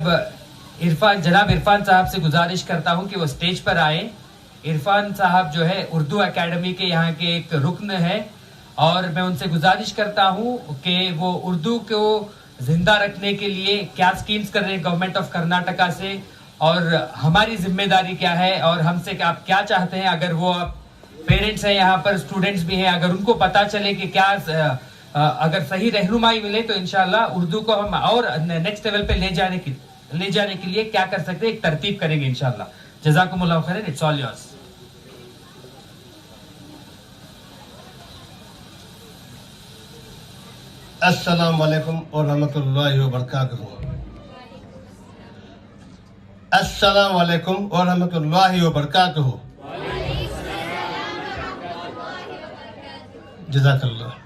जनाब इरफान साहब से गुजारिश करता हूं कि वो स्टेज पर आए। इरफान साहब जो है उर्दू एकेडमी के यहाँ के एक रुकन है और मैं उनसे गुजारिश करता हूं कि वो उर्दू को जिंदा रखने के लिए क्या स्कीम्स कर रहे हैं गवर्नमेंट ऑफ कर्नाटका से और हमारी जिम्मेदारी क्या है और हमसे आप क्या चाहते हैं। अगर वो पेरेंट्स हैं यहाँ पर, स्टूडेंट्स भी हैं, अगर उनको पता चले कि क्या अगर सही रहनुमाई मिले तो इंशाल्लाह उर्दू को हम और नेक्स्ट लेवल पे ले जाने के लिए क्या कर सकते हैं, एक तरतीब करेंगे इंशाल्लाह। जज़ाकुमुल्लाह खैरन, इट्स ऑल योर्स। अस्सलाम वालेकुम और रहमतुल्लाहि व बरकातहू। अस्सलाम वालेकुम और रहमतुल्लाहि व बरकातहू। जज़ाकल्लाह।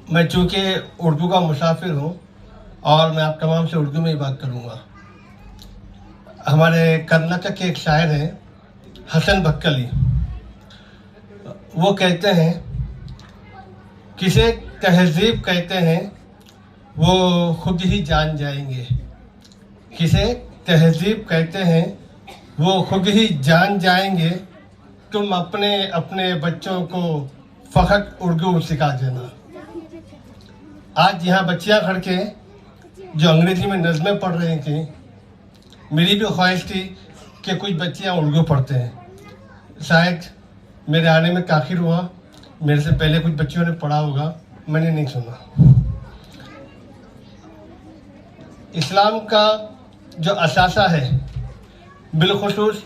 मैं चूँकि उर्दू का मुसाफिर हूँ और मैं आप तमाम से उर्दू में ही बात करूँगा। हमारे कर्नाटक के एक शायर हैं हसन बक्कली, वो कहते हैं किसे तहजीब कहते हैं वो खुद ही जान जाएंगे, किसे तहजीब कहते हैं वो खुद ही जान जाएंगे। तुम अपने अपने बच्चों को फ़कत उर्दू सिखा देना। आज यहाँ बच्चियाँ खड़ के जो अंग्रेज़ी में नज़में पढ़ रही थी, मेरी भी ख्वाहिश थी कि कुछ बच्चियाँ उर्दू पढ़ते हैं। शायद मेरे आने में ताख़िर हुआ, मेरे से पहले कुछ बच्चियों ने पढ़ा होगा, मैंने नहीं सुना। इस्लाम का जो असासा है, बिलखुसूस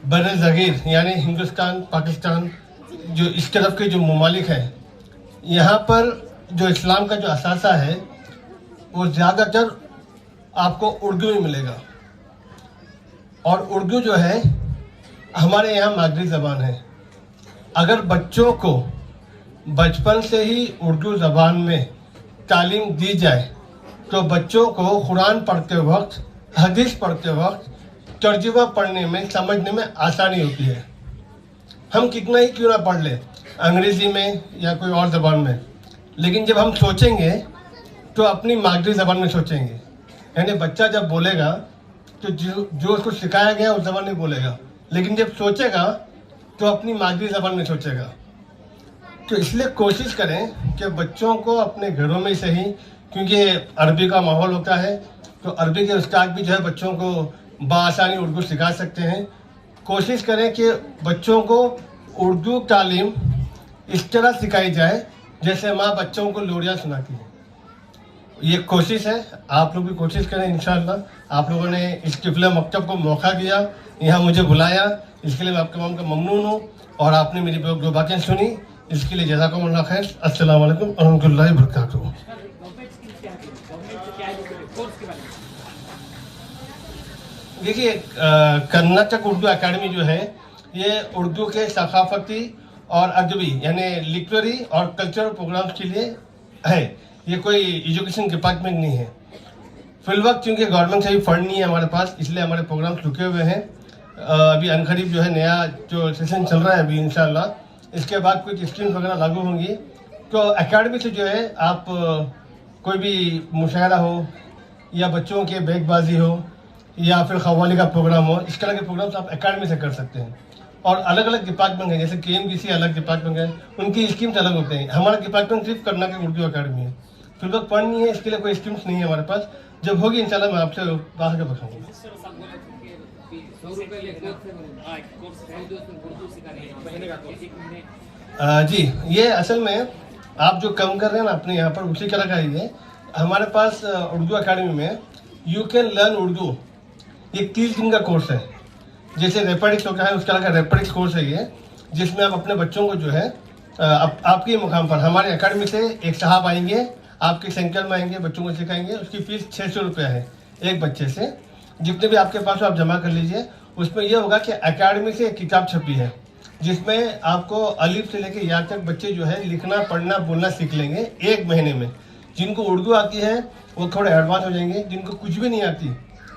बर-ए-ज़गीर यानी हिंदुस्तान, पाकिस्तान, जो इस तरफ के जो ममालिक हैं, यहाँ पर जो इस्लाम का जो असासा है वो ज़्यादातर आपको उर्दू में मिलेगा। और उर्दू जो है हमारे यहाँ मादरी ज़बान है। अगर बच्चों को बचपन से ही उर्दू ज़बान में तालीम दी जाए तो बच्चों को कुरान पढ़ते वक्त, हदीस पढ़ते वक्त तर्जुमा पढ़ने में, समझने में आसानी होती है। हम कितना ही क्यों ना पढ़ लें अंग्रेज़ी में या कोई और ज़बान में, लेकिन जब हम सोचेंगे तो अपनी मादरी ज़बान में सोचेंगे। यानी बच्चा जब बोलेगा तो जो उसको सिखाया गया उस ज़बान में बोलेगा, लेकिन जब सोचेगा तो अपनी मादरी ज़बान में सोचेगा। तो इसलिए कोशिश करें कि बच्चों को अपने घरों में से ही, क्योंकि अरबी का माहौल होता है, तो अरबी के उस्ताद भी जो है बच्चों को बआसानी उर्दू सिखा सकते हैं। कोशिश करें कि बच्चों को उर्दू तालीम इस तरह सिखाई जाए जैसे माँ बच्चों को लोरियाँ सुनाती है। ये कोशिश है, आप लोग भी कोशिश करें इंशाअल्लाह। आप लोगों ने इस तिफल मकतब को मौका दिया, यहाँ मुझे बुलाया, इसके लिए मैं आपके तमाम का ममनून हूँ और आपने मेरी दो बातें सुनी, इसके लिए जज़ाकुमुल्लाह खैर। अस्सलाम वालेकुम व रहमतुल्लाहि व बरकातहू। देखिए, कर्नाटक उर्दू एकेडमी जो है ये उर्दू के सकाफती और अदबी यानी लिटरेरी और कल्चरल प्रोग्राम्स के लिए है। ये कोई एजुकेशन डिपार्टमेंट नहीं है। फिलवक्त क्योंकि गवर्नमेंट से भी फंड नहीं है हमारे पास, इसलिए हमारे प्रोग्राम्स रुके हुए हैं। अभी अनकरीब जो है नया जो सेशन चल रहा है अभी इंशाल्लाह, इसके बाद कुछ स्कीम्स वगैरह लागू होंगी। तो एकेडमी से जो है आप कोई भी मुशायरा हो या बच्चों के बैगबाजी हो या फिर खवाली का प्रोग्राम हो, इस तरह के प्रोग्राम्स आप एकेडमी से कर सकते हैं। और अलग अलग डिपार्टमेंट हैं, जैसे KMDC अलग डिपार्टमेंट है, उनकी स्कीम्स अलग होते हैं। हमारा डिपार्टमेंट सिर्फ कर्नाटक उर्दू अकेडमी है। फिर वक्त फंड नहीं है, इसके लिए कोई स्कीम्स नहीं है हमारे पास। जब होगी इंशाल्लाह मैं आपसे बाहर के बताऊँगा। जी, ये असल में आप जो कम कर रहे हैं ना अपने यहाँ पर, उसी तरह का ही है। हमारे पास उर्दू अकेडमी में यू कैन लर्न उर्दू, ये 30 दिन का कोर्स है। जैसे रेपेडिक्स होता है, उस तरह का रेपेडिक्स कोर्स है ये, जिसमें आप अपने बच्चों को जो है आपके मुकाम पर हमारे एकेडमी से एक साहब आएंगे, आपके सेंटर में आएंगे, बच्चों को सिखाएंगे। उसकी फ़ीस 600 रुपया है एक बच्चे से। जितने भी आपके पास आप जमा कर लीजिए। उसमें यह होगा कि एकेडमी से एक किताब छपी है जिसमें आपको अलिफ से लेकर या तक बच्चे जो है लिखना, पढ़ना, बोलना सीख लेंगे 1 महीने में। जिनको उर्दू आती है वो थोड़े एडवांस हो जाएंगे, जिनको कुछ भी नहीं आती,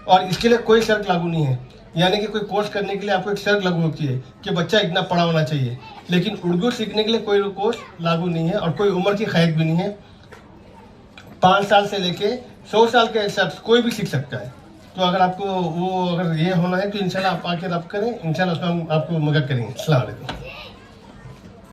और इसके लिए कोई शर्त लागू नहीं है। यानी कि कोई कोर्स करने के लिए आपको एक शर्त लागू होती है कि बच्चा इतना पढ़ा होना चाहिए, लेकिन उर्दू सीखने के लिए कोई कोर्स लागू नहीं है और कोई उम्र की कैद भी नहीं है। 5 साल से लेके 100 साल के शख्स कोई भी सीख सकता है। तो अगर आपको वो अगर ये होना है तो इंशाल्लाह आप आके रब करें, इंशाल्लाह उसमें हम आपको मदद करेंगे। अस्सलाम वालेकुम।